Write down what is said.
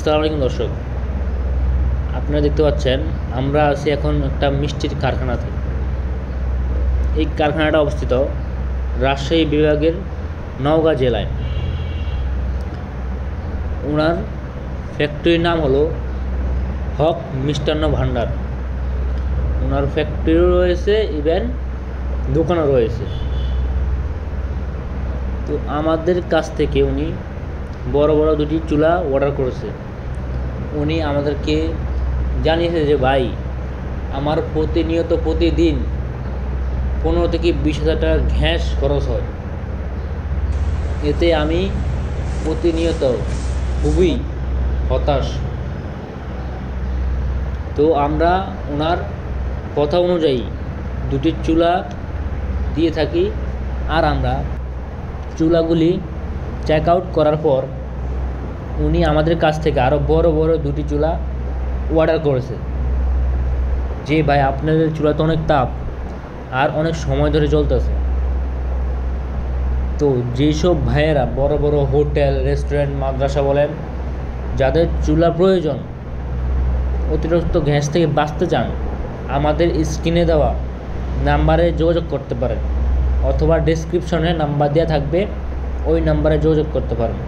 আসসালামু আলাইকুম দর্শক, আপনারা দেখতে পাচ্ছেন আমরা আছি এখন একটা মিষ্টির কারখানাতে। এই কারখানাটা অবস্থিত রাজশাহী বিভাগের নওগাঁ জেলায়। ওনার ফ্যাক্টরির নাম হলো হক মিষ্টান্ন ভাণ্ডার। ওনার ফ্যাক্টরিও রয়েছে, ইভেন দোকানও রয়েছে। তো আমাদের কাছ থেকে উনি বড় বড় দুটি চুলা অর্ডার করেছে। উনি আমাদেরকে জানিয়েছে যে ভাই, আমার প্রতিদিন 15 থেকে 20,000 টাকা গ্যাস খরচ হয়। এতে আমি প্রতিনিয়ত খুবই হতাশ। তো আমরা ওনার কথা অনুযায়ী দুটি চুলা দিয়ে থাকি, আর আমরা চুলাগুলি চেক আউট করার পর উনি আমাদের কাছ থেকে আরও বড় বড় দুটি চুলা অর্ডার করেছে। যে ভাই, আপনাদের চুলাতে অনেক তাপ আর অনেক সময় ধরে চলতেছে। তো যেসব ভাইয়েরা বড় বড় হোটেল, রেস্টুরেন্ট, মাদ্রাসা বলেন, যাদের চুলা প্রয়োজন, অতিরিক্ত গ্যাস থেকে বাঁচতে চান, আমাদের স্ক্রিনে দেওয়া নাম্বারে যোগাযোগ করতে পারেন, অথবা ডেসক্রিপশনে নাম্বার দেওয়া থাকবে, ওই নাম্বারে যোগাযোগ করতে পারেন।